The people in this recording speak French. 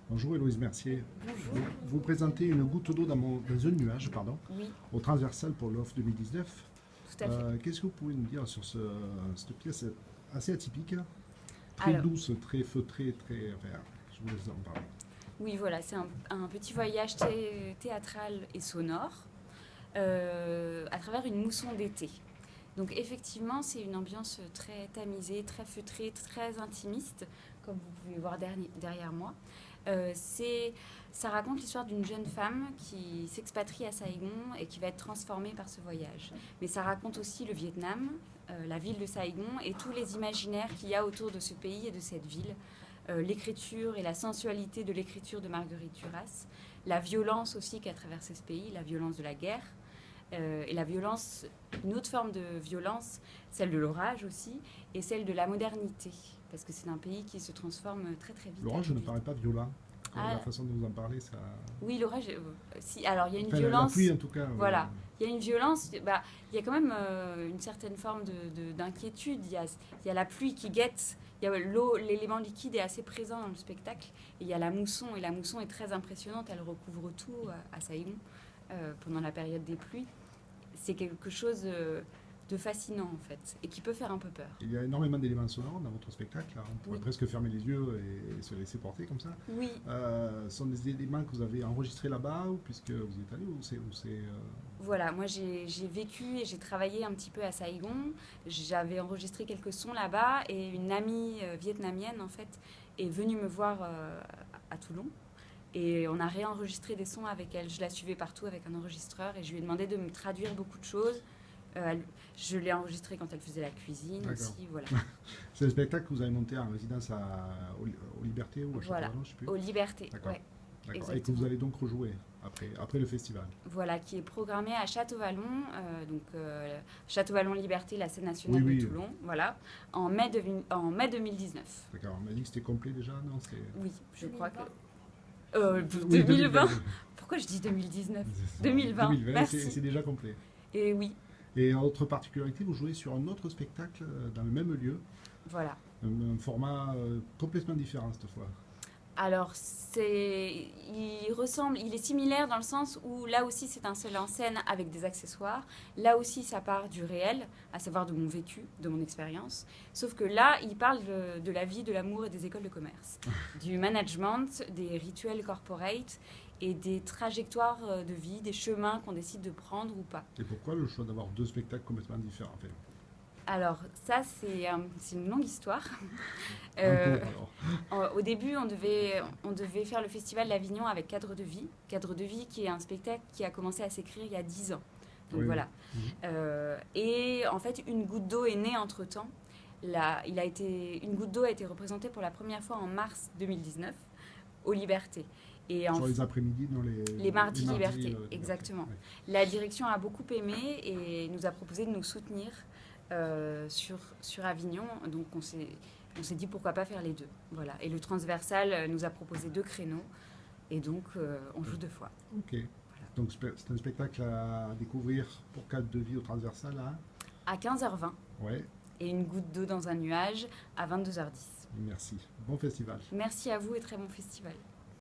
Bonjour Héloïse Mercier. Bonjour. Vous présentez une goutte d'eau dans un nuage, Oui, au transversal pour l'offre 2019. tout à fait. Qu'est-ce que vous pouvez nous dire sur cette pièce assez atypique, très Alors, douce, très feutrée, très... Enfin, je vous laisse en parler. oui, voilà, c'est un petit voyage théâtral et sonore à travers une mousson d'été. Donc effectivement, c'est une ambiance très tamisée, très feutrée, très intimiste, comme vous pouvez voir derrière moi. Ça raconte l'histoire d'une jeune femme qui s'expatrie à Saigon et qui va être transformée par ce voyage. Mais ça raconte aussi le Vietnam, la ville de Saigon et tous les imaginaires qu'il y a autour de ce pays et de cette ville. L'écriture et la sensualité de l'écriture de Marguerite Duras, la violence aussi qu'a traversé ce pays, la violence de la guerre, et la violence, une autre forme de violence, celle de l'orage aussi, et celle de la modernité, parce que c'est un pays qui se transforme très très vite. L'orage ne paraît pas violent. Ah, La façon dont vous en parlez, ça... oui, l'orage, si, alors il y a une Enfin, la violence. pluie, en tout cas. Voilà, il y a une violence, bah, il y a quand même une certaine forme d'inquiétude. Il y a la pluie qui guette, il y a l'eau, l'élément liquide est assez présent dans le spectacle. Et il y a la mousson, et la mousson est très impressionnante, elle recouvre tout à Saigon pendant la période des pluies. C'est quelque chose de fascinant en fait, et qui peut faire un peu peur. Il y a énormément d'éléments sonores dans votre spectacle. On pourrait Oui. presque fermer les yeux et se laisser porter comme ça. Oui, Ce sont des éléments que vous avez enregistrés là-bas, ou puisque vous y êtes allé, voilà, moi j'ai vécu et j'ai travaillé un petit peu à Saigon. J'avais enregistré quelques sons là-bas et une amie vietnamienne en fait est venue me voir à Toulon. Et on a réenregistré des sons avec elle. Je la suivais partout avec un enregistreur et je lui ai demandé de me traduire beaucoup de choses. Je l'ai enregistré quand elle faisait la cuisine aussi, voilà. C'est le spectacle que vous avez monté en résidence aux Libertés ou à Voilà, Château-Vallon, je sais plus. aux Libertés, D'accord. ouais, D'accord. Et que exactement. vous allez donc rejouer après le festival. Voilà, qui est programmé à Château-Vallon, Château-Vallon Liberté, la scène nationale Oui, de oui. Toulon, voilà, en mai 2019. D'accord. On m'a dit que c'était complet déjà, non? Oui, je crois que... Oui, 2020. Pourquoi je dis 2019? 2020, 2020, merci. c'est déjà complet. Et oui, Et autre particularité, vous jouez sur un autre spectacle dans le même lieu, voilà. un format complètement différent cette fois. Alors, il est similaire dans le sens où là aussi c'est un seul en scène avec des accessoires. Là aussi ça part du réel, à savoir de mon vécu, de mon expérience. Sauf que là, il parle de la vie, de l'amour et des écoles de commerce, du management, des rituels corporate et des trajectoires de vie, des chemins qu'on décide de prendre ou pas. Et pourquoi le choix d'avoir deux spectacles complètement différents en fait? Alors ça, c'est une longue histoire. Un cours, alors. Au début, on devait faire le festival d'Avignon avec Cadre de Vie. Cadre de Vie qui est un spectacle qui a commencé à s'écrire il y a 10 ans. Donc Oui, voilà. oui. Et en fait, Une goutte d'eau est née entre-temps. Une goutte d'eau a été représentée pour la première fois en mars 2019 aux Libertés. Sur les après-midi, non, Les mardis Liberté, Liberté, exactement. ouais. La direction a beaucoup aimé et nous a proposé de nous soutenir sur Avignon. Donc on s'est dit pourquoi pas faire les deux. Voilà. Et le transversal nous a proposé 2 créneaux. Et donc on joue 2 fois. Ok. Donc c'est un spectacle à découvrir pour cadre de vie au transversal, hein? À 15h20 Ouais, et Une goutte d'eau dans un nuage à 22h10. merci. Bon festival. Merci à vous et très bon festival.